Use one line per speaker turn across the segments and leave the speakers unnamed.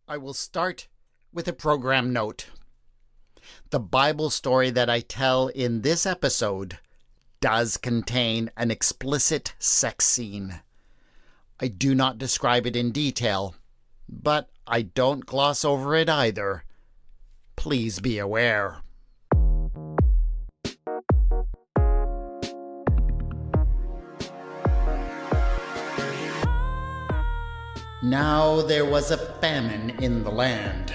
I will start with a program note. The Bible story that I tell in this episode does contain an explicit sex scene. I do not describe it in detail, but I don't gloss over it either. Please be aware. Now there was a famine in the land,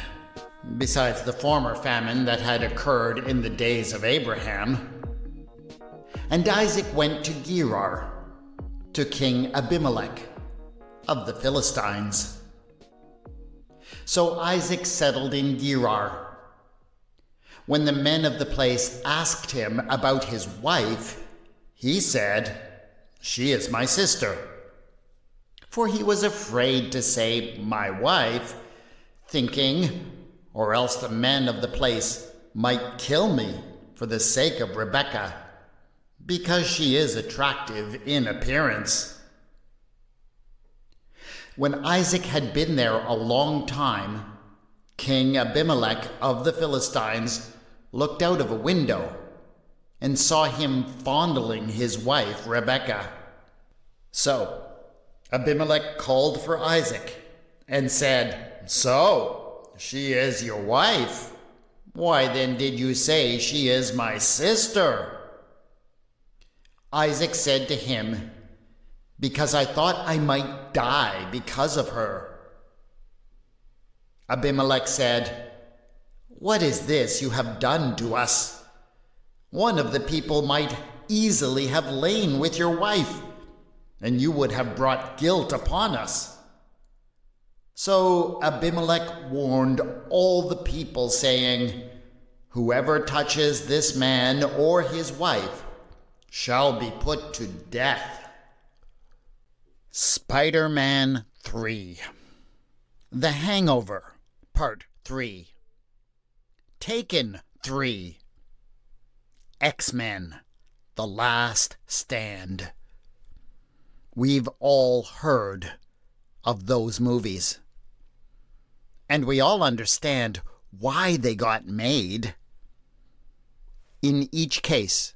besides the former famine that had occurred in the days of Abraham. And Isaac went to Gerar, to King Abimelech of the Philistines. So Isaac settled in Gerar. When the men of the place asked him about his wife, he said, "She is my sister." For he was afraid to say, "my wife," thinking, or else the men of the place might kill me for the sake of Rebekah, because she is attractive in appearance. When Isaac had been there a long time, King Abimelech of the Philistines looked out of a window and saw him fondling his wife Rebekah. So Abimelech called for Isaac and said, "So, she is your wife? Why then did you say she is my sister?" Isaac said to him, "Because I thought I might die because of her." Abimelech said, "What is this you have done to us? One of the people might easily have lain with your wife, and you would have brought guilt upon us." So Abimelech warned all the people, saying, "Whoever touches this man or his wife shall be put to death." Spider-Man 3. The Hangover, Part 3. Taken 3. X-Men, The Last Stand. We've all heard of those movies. And we all understand why they got made. In each case,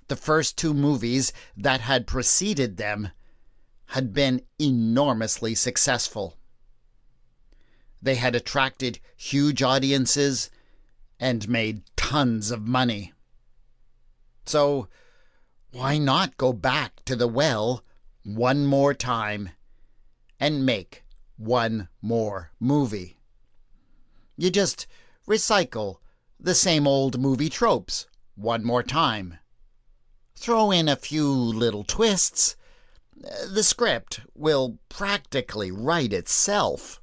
the first two movies that had preceded them had been enormously successful. They had attracted huge audiences and made tons of money. So, why not go back to the well one more time and make one more movie? You just recycle the same old movie tropes one more time. Throw in a few little twists. The script will practically write itself.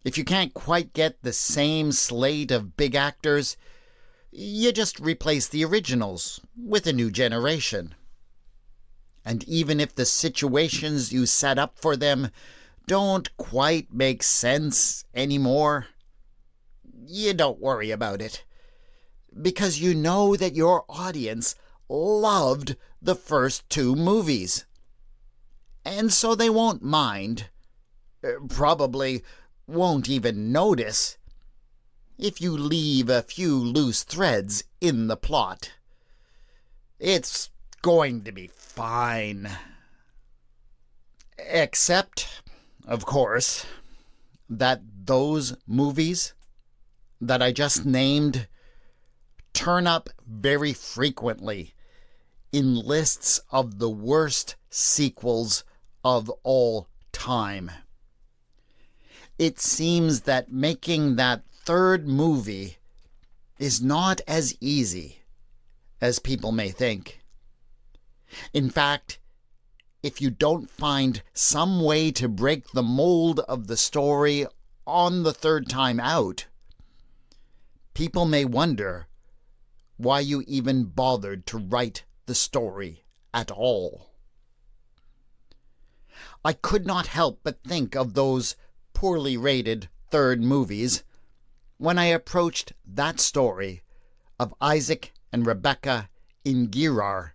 If you can't quite get the same slate of big actors, you just replace the originals with a new generation. And even if the situations you set up for them don't quite make sense anymore, you don't worry about it, because you know that your audience loved the first two movies. And so they won't mind, probably won't even notice, if you leave a few loose threads in the plot. It's going to be fine. Except, of course, that those movies that I just named turn up very frequently in lists of the worst sequels of all time. It seems that making that third movie is not as easy as people may think. In fact, if you don't find some way to break the mold of the story on the third time out, people may wonder why you even bothered to write the story at all. I could not help but think of those poorly rated third movies when I approached that story of Isaac and Rebekah in Gerar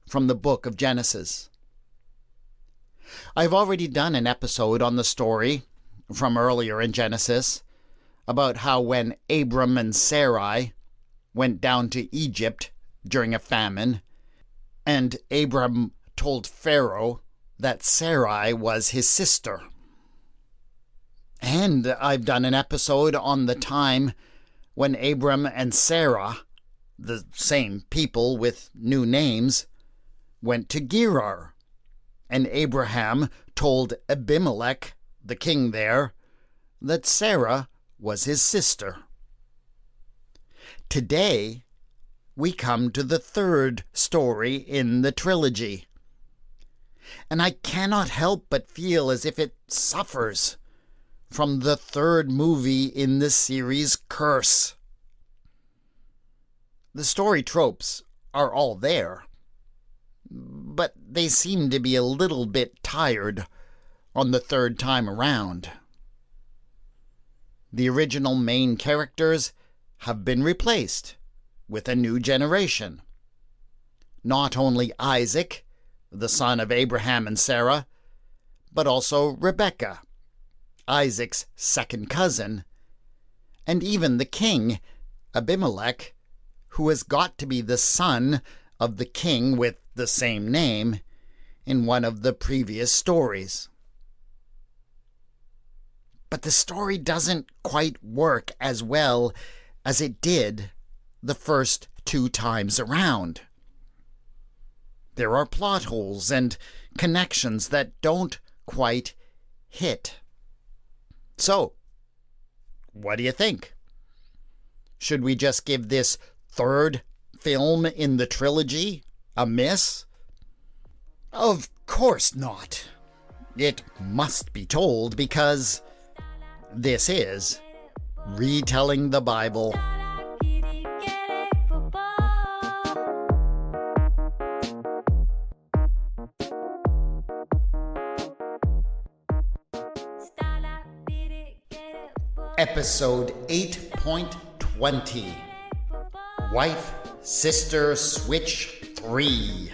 from the book of Genesis. I've already done an episode on the story from earlier in Genesis about how when Abram and Sarai went down to Egypt during a famine, and Abram told Pharaoh that Sarai was his sister. And I've done an episode on the time when Abram and Sarah, the same people with new names, went to Gerar, and Abraham told Abimelech, the king there, that Sarah was his sister. Today, we come to the third story in the trilogy, and I cannot help but feel as if it suffers from the third movie in the series Curse. The story tropes are all there, but they seem to be a little bit tired on the third time around. The original main characters have been replaced with a new generation. Not only Isaac, the son of Abraham and Sarah, but also Rebekah, Isaac's second cousin, and even the king, Abimelech, who has got to be the son of the king with the same name in one of the previous stories. But the story doesn't quite work as well as it did the first two times around. There are plot holes and connections that don't quite hit. So, what do you think? Should we just give this third film in the trilogy a miss? Of course not. It must be told because this is Retelling the Bible. Episode 8.20 Wife Sister Switch 3.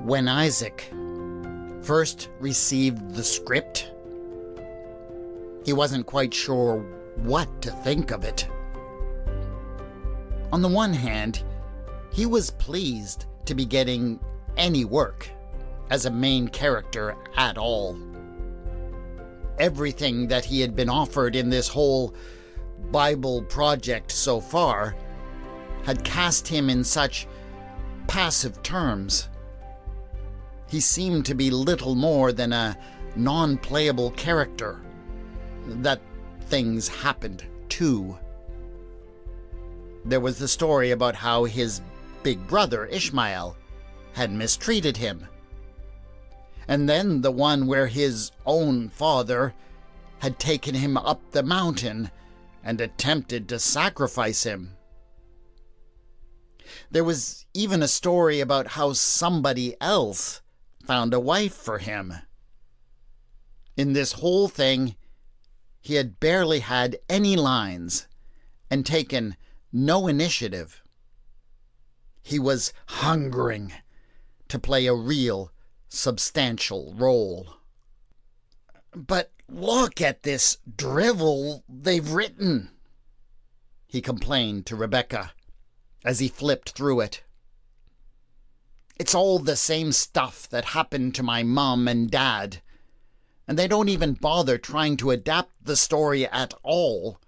When Isaac first received the script, he wasn't quite sure what to think of it. On the one hand, he was pleased to be getting any work as a main character at all. Everything that he had been offered in this whole Bible project so far had cast him in such passive terms. He seemed to be little more than a non-playable character that things happened to. There was the story about how his big brother, Ishmael, had mistreated him. And then the one where his own father had taken him up the mountain and attempted to sacrifice him. There was even a story about how somebody else found a wife for him. In this whole thing, he had barely had any lines and taken no initiative. He was hungering to play a real, substantial role. "But look at this drivel they've written," he complained to Rebekah as he flipped through it. "It's all the same stuff that happened to my mom and dad, and they don't even bother trying to adapt the story at all,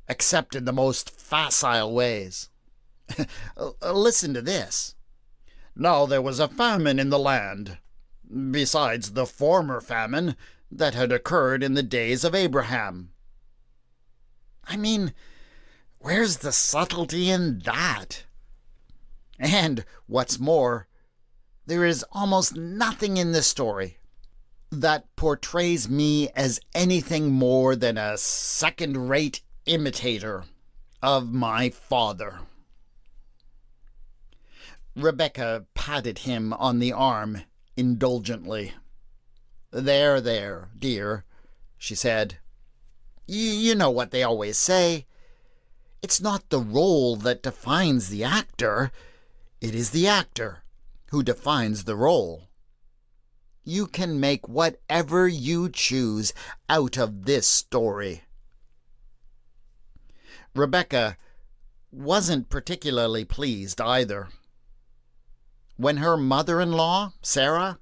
except in the most facile ways. Listen to this. Now there was a famine in the land, besides the former famine that had occurred in the days of Abraham." I mean, where's the subtlety in that? And what's more, there is almost nothing in this story that portrays me as anything more than a second-rate imitator of my father. Rebekah patted him on the arm indulgently. There, dear," she said. You know what they always say. It's not the role that defines the actor. It is the actor who defines the role. You can make whatever you choose out of this story. Rebekah wasn't particularly pleased either. When her mother-in-law, Sarah,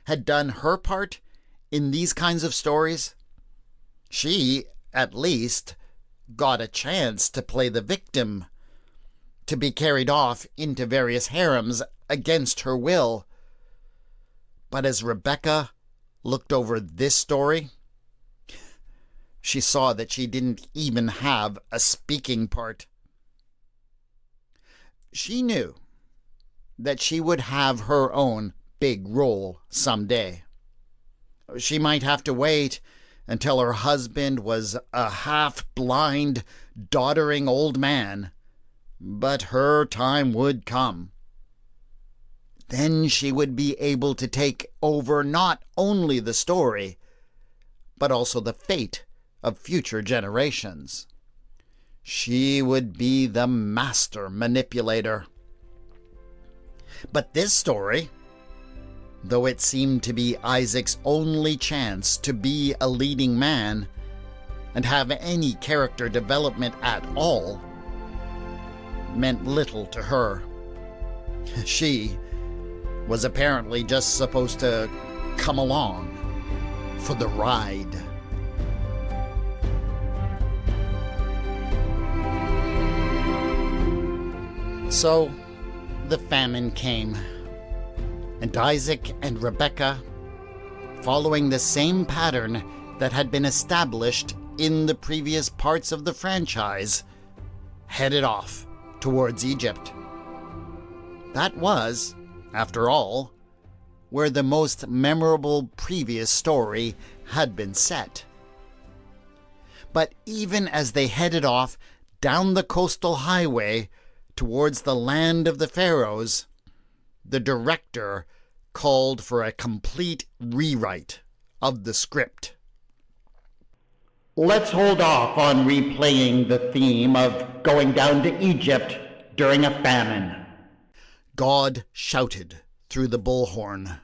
had done her part in these kinds of stories, she, at least, got a chance to play the victim, to be carried off into various harems against her will. But as Rebekah looked over this story, she saw that she didn't even have a speaking part. She knew that she would have her own big role someday. She might have to wait until her husband was a half-blind, doddering old man, but her time would come. Then she would be able to take over not only the story, but also the fate of future generations. She would be the master manipulator. But this story, though it seemed to be Isaac's only chance to be a leading man and have any character development at all, meant little to her. She was apparently just supposed to come along for the ride. So the famine came, and Isaac and Rebekah, following the same pattern that had been established in the previous parts of the franchise, headed off towards Egypt. That was, after all, where the most memorable previous story had been set. But even as they headed off down the coastal highway towards the land of the pharaohs, the director called for a complete rewrite of the script.
Let's hold off on replaying the theme of going down to Egypt during a famine,
God shouted through the bullhorn.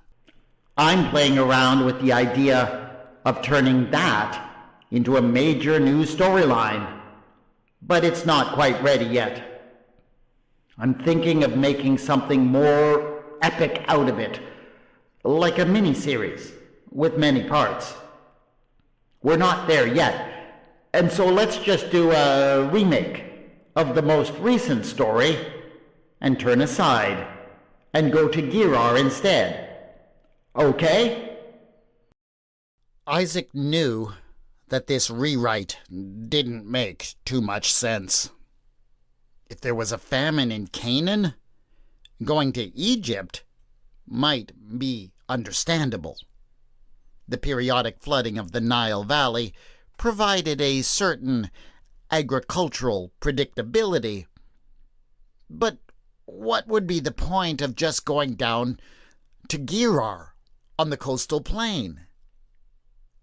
I'm playing around with the idea of turning that into a major new storyline, but it's not quite ready yet. I'm thinking of making something more epic out of it, like a mini-series with many parts. We're not there yet, and so let's just do a remake of the most recent story and turn aside and go to Gerar instead. Okay?
Isaac knew that this rewrite didn't make too much sense. If there was a famine in Canaan, going to Egypt might be understandable. The periodic flooding of the Nile Valley provided a certain agricultural predictability. But what would be the point of just going down to Gerar on the coastal plain?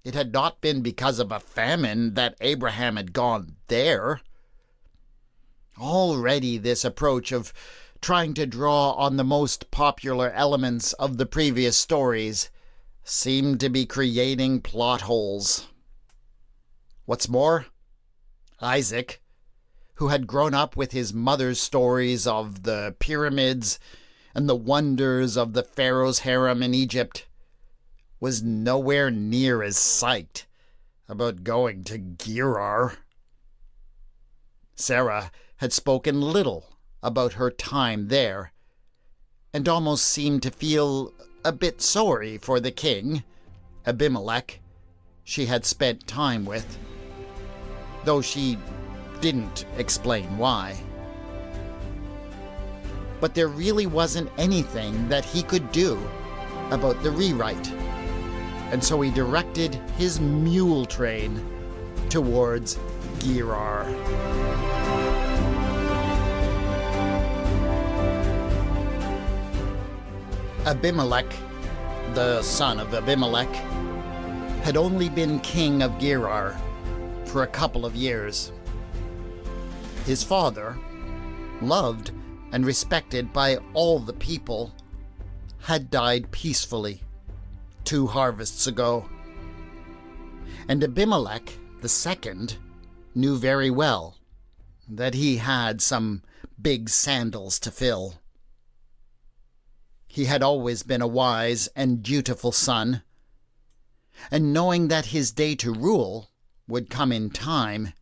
It had not been because of a famine that Abraham had gone there. Already this approach of trying to draw on the most popular elements of the previous stories seemed to be creating plot holes. What's more, Isaac, who had grown up with his mother's stories of the pyramids and the wonders of the pharaoh's harem in Egypt, was nowhere near as psyched about going to Gerar. Sarah had spoken little about her time there, and almost seemed to feel a bit sorry for the king, Abimelech, she had spent time with, though she didn't explain why. But there really wasn't anything that he could do about the rewrite, and so he directed his mule train towards Gerar. Abimelech, the son of Abimelech, had only been king of Gerar for a couple of years. His father, loved and respected by all the people, had died peacefully 2 harvests ago. And Abimelech II knew very well that he had some big sandals to fill. He had always been a wise and dutiful son, and knowing that his day to rule would come in time,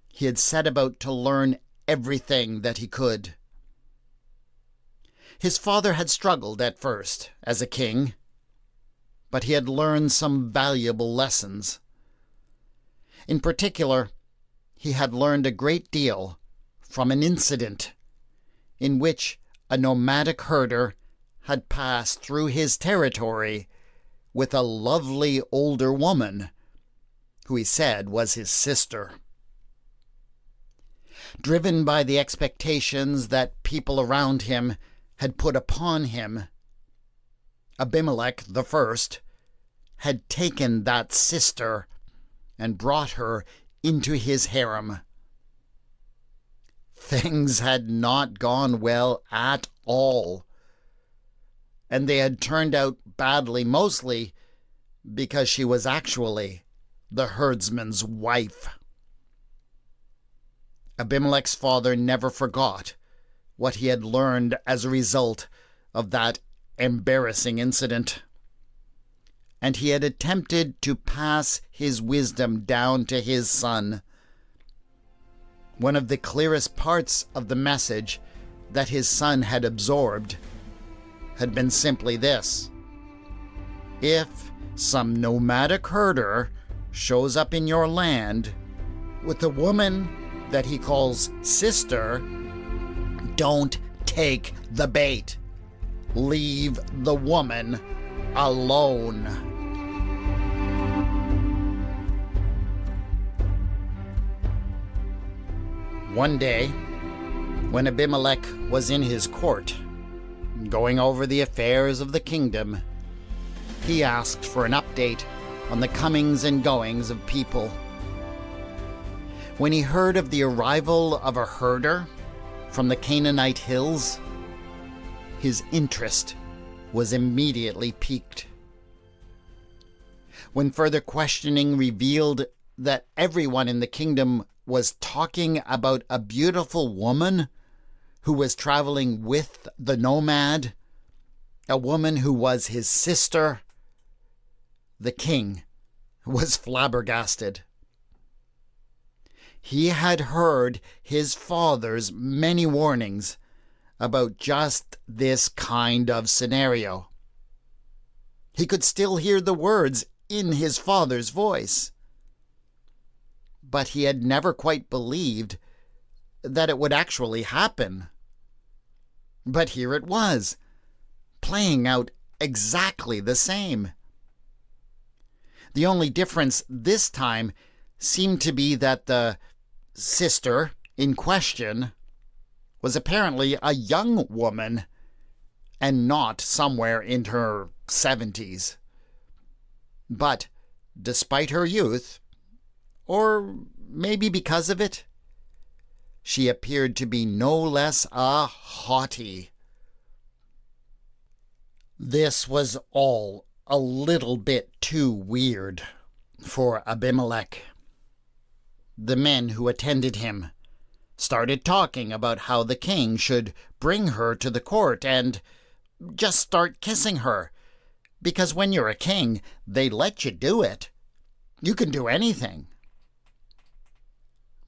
he had set about to learn everything that he could. His father had struggled at first as a king, but he had learned some valuable lessons. In particular, he had learned a great deal from an incident in which a nomadic herder had passed through his territory with a lovely older woman who he said was his sister. Driven by the expectations that people around him had put upon him, Abimelech I had taken that sister and brought her into his harem. Things had not gone well at all, and they had turned out badly, mostly because she was actually the herdsman's wife. Abimelech's father never forgot what he had learned as a result of that embarrassing incident, and he had attempted to pass his wisdom down to his son. One of the clearest parts of the message that his son had absorbed had been simply this: if some nomadic herder shows up in your land with a woman that he calls sister, don't take the bait. Leave the woman alone. One day, when Abimelech was in his court, going over the affairs of the kingdom, he asked for an update on the comings and goings of people. When he heard of the arrival of a herder from the Canaanite hills, his interest was immediately piqued. When further questioning revealed that everyone in the kingdom was talking about a beautiful woman who was traveling with the nomad, a woman who was his sister, the king was flabbergasted. He had heard his father's many warnings about just this kind of scenario. He could still hear the words in his father's voice, but he had never quite believed that it would actually happen. But here it was, playing out exactly the same. The only difference this time seemed to be that the sister in question was apparently a young woman and not somewhere in her 70s. But despite her youth, or maybe because of it, she appeared to be no less a hottie. This was all a little bit too weird for Abimelech. The men who attended him started talking about how the king should bring her to the court and just start kissing her, because when you're a king, they let you do it. You can do anything.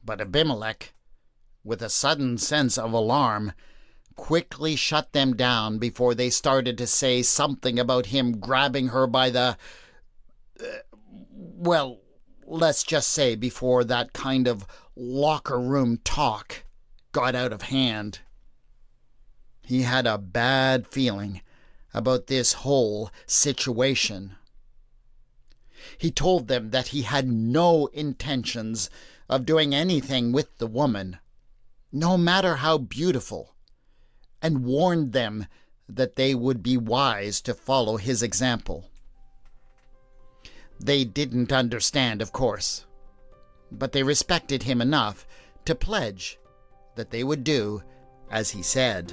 But Abimelech, with a sudden sense of alarm, quickly shut them down before they started to say something about him grabbing her by the... well, let's just say before that kind of locker room talk got out of hand. He had a bad feeling about this whole situation. He told them that he had no intentions of doing anything with the woman, no matter how beautiful, and warned them that they would be wise to follow his example. They didn't understand, of course, but they respected him enough to pledge that they would do as he said.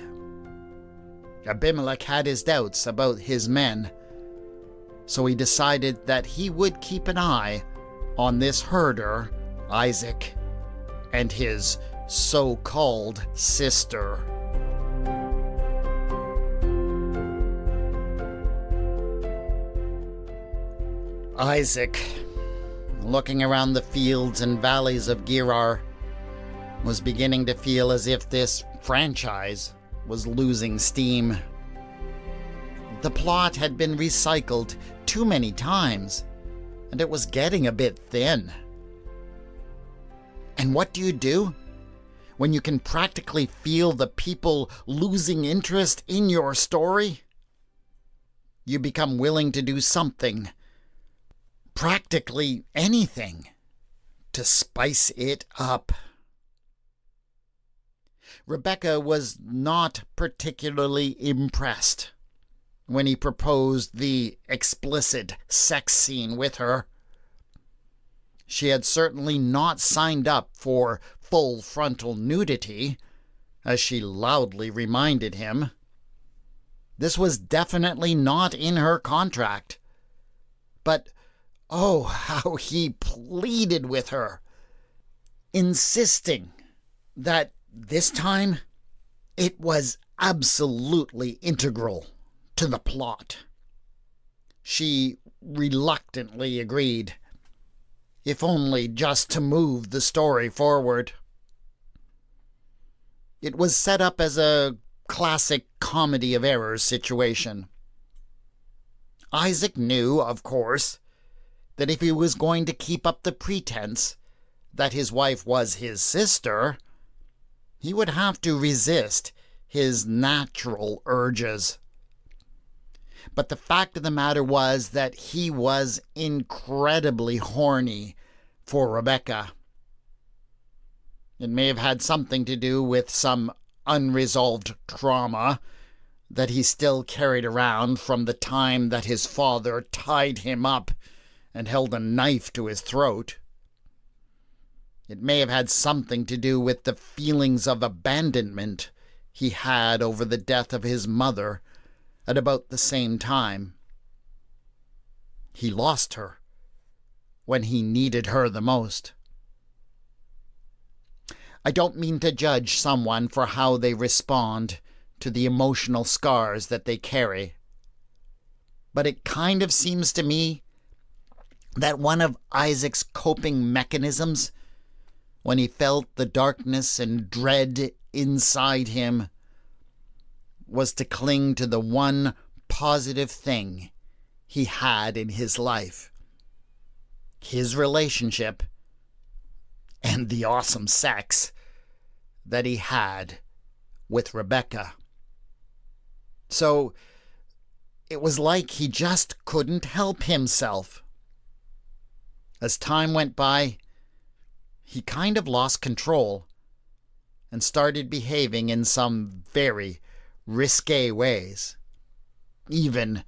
Abimelech had his doubts about his men, so he decided that he would keep an eye on this herder, Isaac, and his so-called sister. Isaac, looking around the fields and valleys of Gerar, was beginning to feel as if this franchise was losing steam. The plot had been recycled too many times, and it was getting a bit thin. And what do when you can practically feel the people losing interest in your story? You become willing to do something, practically anything, to spice it up. Rebekah was not particularly impressed when he proposed the explicit sex scene with her. She had certainly not signed up for full frontal nudity, as she loudly reminded him. This was definitely not in her contract. But oh, how he pleaded with her, insisting that this time it was absolutely integral to the plot. She reluctantly agreed, if only just to move the story forward. It was set up as a classic comedy of errors situation. Isaac knew, of course, that if he was going to keep up the pretense that his wife was his sister, he would have to resist his natural urges. But the fact of the matter was that he was incredibly horny for Rebekah. It may have had something to do with some unresolved trauma that he still carried around from the time that his father tied him up and held a knife to his throat. It may have had something to do with the feelings of abandonment he had over the death of his mother at about the same time. He lost her when he needed her the most. I don't mean to judge someone for how they respond to the emotional scars that they carry, but it kind of seems to me that one of Isaac's coping mechanisms when he felt the darkness and dread inside him was to cling to the one positive thing he had in his life: his relationship and the awesome sex that he had with Rebekah. So it was like he just couldn't help himself. As time went by, he kind of lost control and started behaving in some very risque ways, even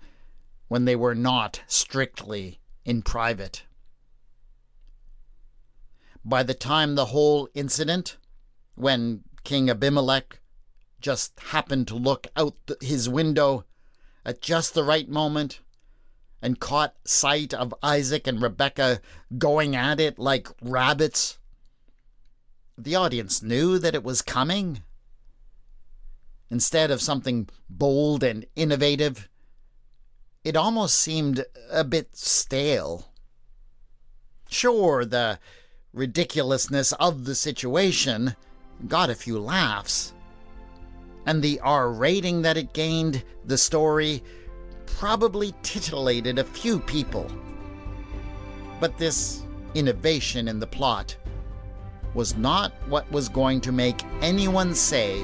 when they were not strictly in private. By the time the whole incident, when King Abimelech just happened to look out his window at just the right moment and caught sight of Isaac and Rebekah going at it like rabbits, the audience knew that it was coming. Instead of something bold and innovative, it almost seemed a bit stale. Sure, the ridiculousness of the situation got a few laughs, and the R rating that it gained the story probably titillated a few people. But this innovation in the plot was not what was going to make anyone say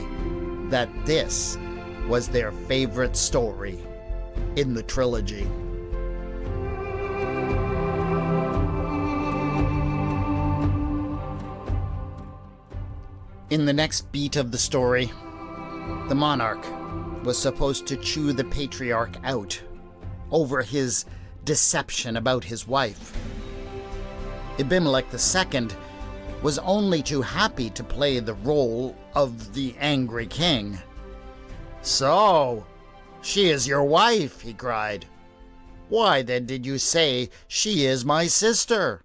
that this was their favorite story in the trilogy. In the next beat of the story, the monarch was supposed to chew the patriarch out over his deception about his wife. Abimelech II was only too happy to play the role of the angry king. "So, she is your wife," he cried. "Why then did you say she is my sister?"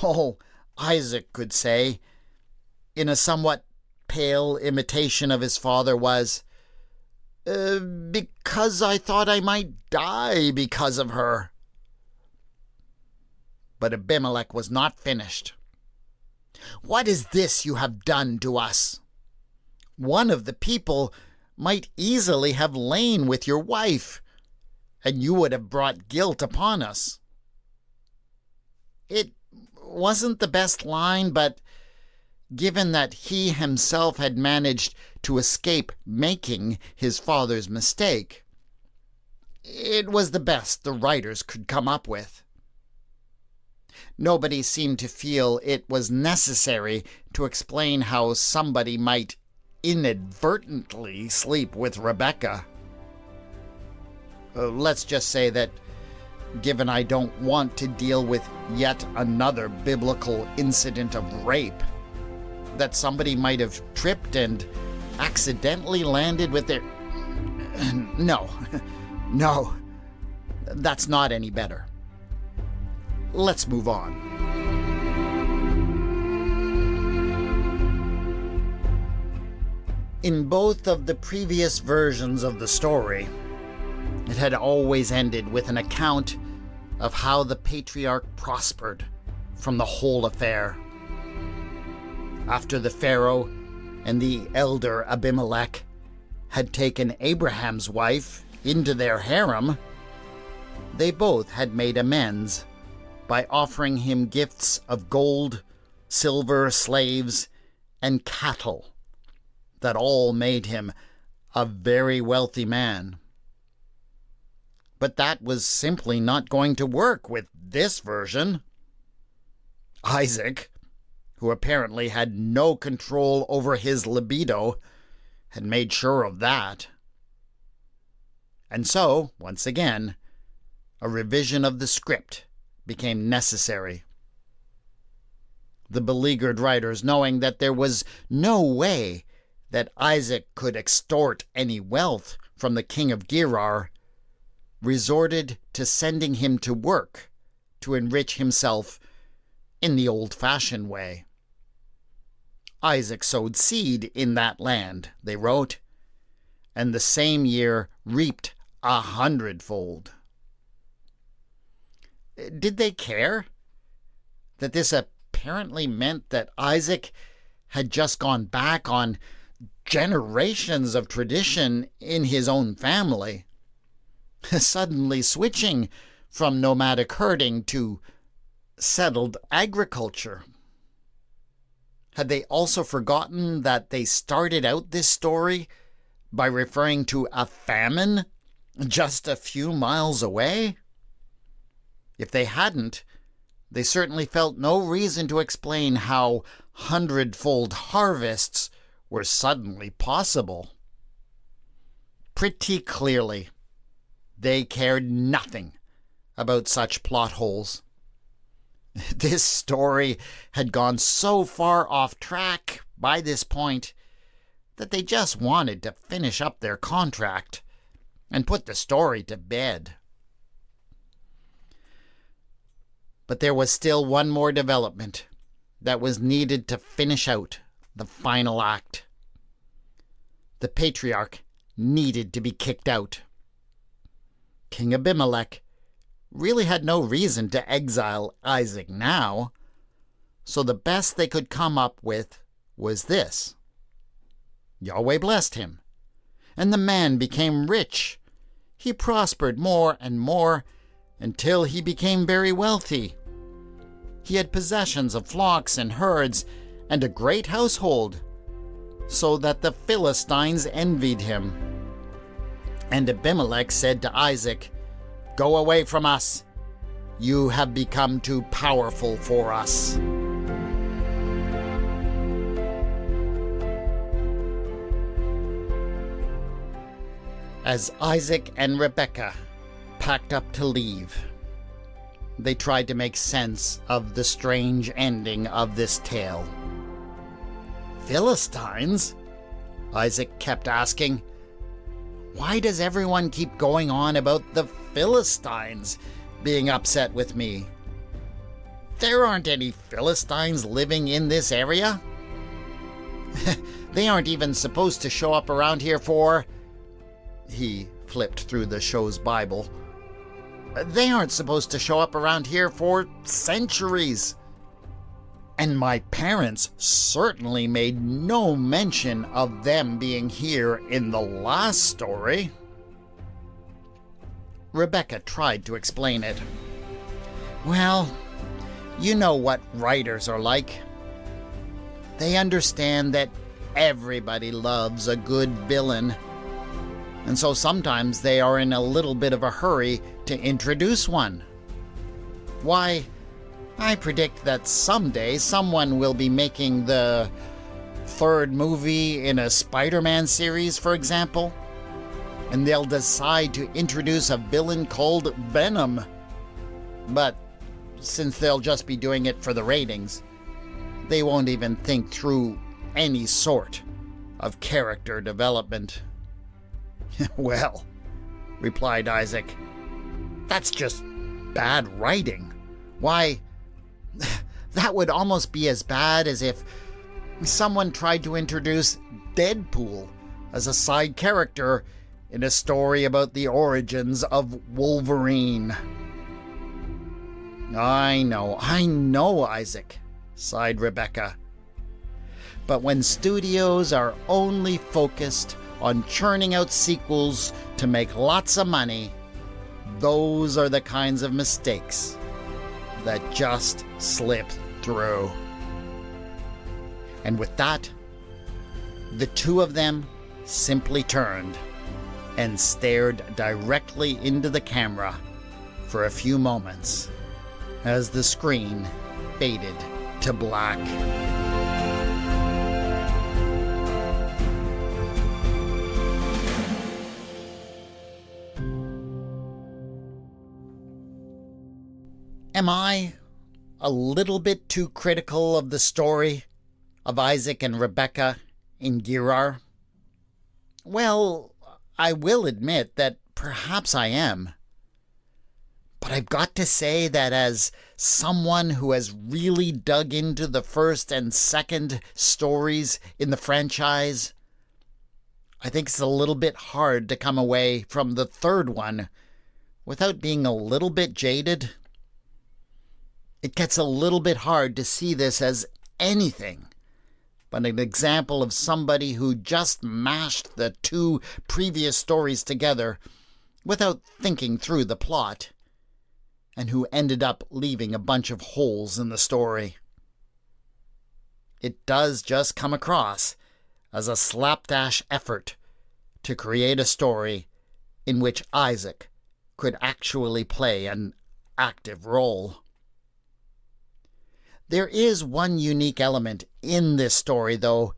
All Isaac could say, in a somewhat pale imitation of his father, was, "Because I thought I might die because of her." But Abimelech was not finished. "What is this you have done to us? One of the people might easily have lain with your wife, and you would have brought guilt upon us." It wasn't the best line, but given that he himself had managed to escape making his father's mistake, it was the best the writers could come up with. Nobody seemed to feel it was necessary to explain how somebody might inadvertently sleep with Rebekah. Let's just say that, given I don't want to deal with yet another biblical incident of rape, that somebody might have tripped and accidentally landed with their... No, that's not any better. Let's move on. In both of the previous versions of the story, it had always ended with an account of how the patriarch prospered from the whole affair. After the Pharaoh and the elder Abimelech had taken Abraham's wife into their harem, they both had made amends by offering him gifts of gold, silver, slaves, and cattle that all made him a very wealthy man. But that was simply not going to work with this version. Isaac, who apparently had no control over his libido, had made sure of that. And so, once again, a revision of the script became necessary. The beleaguered writers, knowing that there was no way that Isaac could extort any wealth from the king of Gerar, resorted to sending him to work to enrich himself in the old-fashioned way. Isaac sowed seed in that land, they wrote, and the same year reaped 100-fold. Did they care that this apparently meant that Isaac had just gone back on generations of tradition in his own family, suddenly switching from nomadic herding to settled agriculture? Had they also forgotten that they started out this story by referring to a famine just a few miles away? If they hadn't, they certainly felt no reason to explain how 100-fold harvests were suddenly possible. Pretty clearly, they cared nothing about such plot holes. This story had gone so far off track by this point that they just wanted to finish up their contract and put the story to bed. But there was still one more development that was needed to finish out the final act. The patriarch needed to be kicked out. King Abimelech really had no reason to exile Isaac now, so the best they could come up with was this. Yahweh blessed him, and the man became rich. He prospered more and more until he became very wealthy. He had possessions of flocks and herds and a great household, so that the Philistines envied him. And Abimelech said to Isaac, "Go away from us. You have become too powerful for us." As Isaac and Rebekah packed up to leave. They tried to make sense of the strange ending of this tale. Philistines? Isaac kept asking. Why does everyone keep going on about the Philistines being upset with me? There aren't any Philistines living in this area. They aren't even supposed to show up around here for... He flipped through the show's Bible. They aren't supposed to show up around here for centuries. And my parents certainly made no mention of them being here in the last story. Rebekah tried to explain it. Well, you know what writers are like. They understand that everybody loves a good villain. And so sometimes they are in a little bit of a hurry to introduce one. Why, I predict that someday someone will be making the third movie in a Spider-Man series, for example, and they'll decide to introduce a villain called Venom. But since they'll just be doing it for the ratings, they won't even think through any sort of character development. Well, replied Isaac, that's just bad writing. Why, that would almost be as bad as if someone tried to introduce Deadpool as a side character in a story about the origins of Wolverine. I know, Isaac, sighed Rebekah. But when studios are only focused on churning out sequels to make lots of money, those are the kinds of mistakes that just slip through. And with that, the two of them simply turned and stared directly into the camera for a few moments as the screen faded to black. Am I a little bit too critical of the story of Isaac and Rebekah in Gerar? Well, I will admit that perhaps I am. But I've got to say that as someone who has really dug into the first and second stories in the franchise, I think it's a little bit hard to come away from the third one without being a little bit jaded. It gets a little bit hard to see this as anything but an example of somebody who just mashed the two previous stories together without thinking through the plot, and who ended up leaving a bunch of holes in the story. It does just come across as a slapdash effort to create a story in which Isaac could actually play an active role. There is one unique element in this story, though,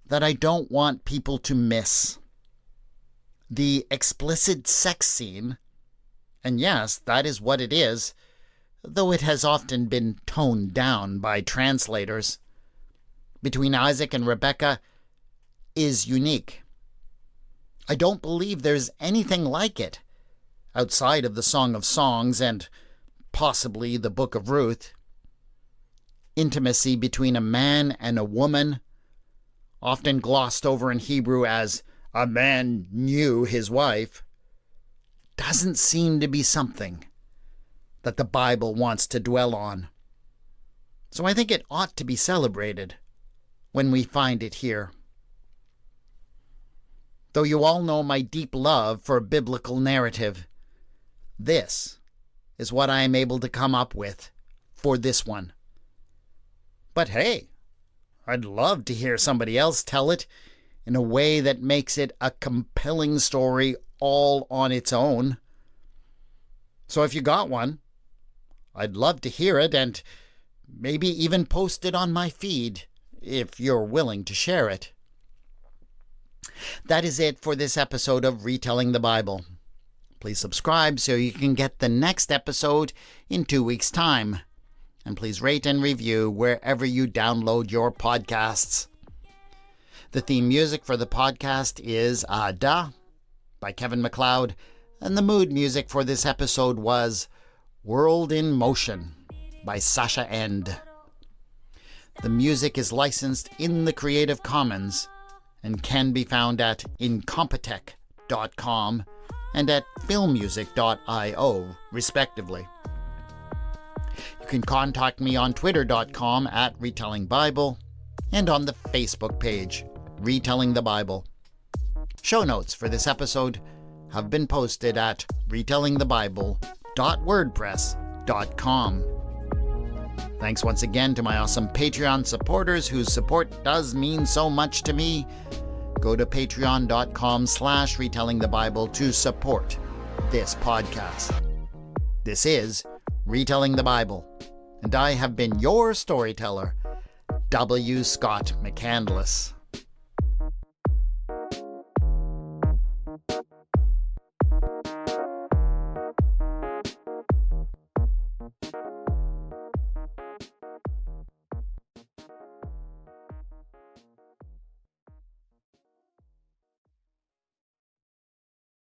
that I don't want people to miss. The explicit sex scene, and yes, that is what it is, though it has often been toned down by translators, between Isaac and Rebekah is unique. I don't believe there's anything like it, outside of the Song of Songs and possibly the Book of Ruth. Intimacy between a man and a woman, often glossed over in Hebrew as a man knew his wife, doesn't seem to be something that the Bible wants to dwell on. So I think it ought to be celebrated when we find it here. Though you all know my deep love for biblical narrative, this is what I am able to come up with for this one. But hey, I'd love to hear somebody else tell it in a way that makes it a compelling story all on its own. So if you got one, I'd love to hear it and maybe even post it on my feed if you're willing to share it. That is it for this episode of Retelling the Bible. Please subscribe so you can get the next episode in 2 weeks' time. And please rate and review wherever you download your podcasts. The theme music for the podcast is Ada by Kevin MacLeod, and the mood music for this episode was World in Motion by Sasha End. The music is licensed in the Creative Commons and can be found at incompetech.com and at filmmusic.io, respectively. You can contact me on twitter.com at Retelling Bible and on the Facebook page, Retelling the Bible. Show notes for this episode have been posted at retellingthebible.wordpress.com. Thanks once again to my awesome Patreon supporters whose support does mean so much to me. Go to patreon.com/retellingthebible to support this podcast. This is Retelling the Bible, and I have been your storyteller, W. Scott McCandless.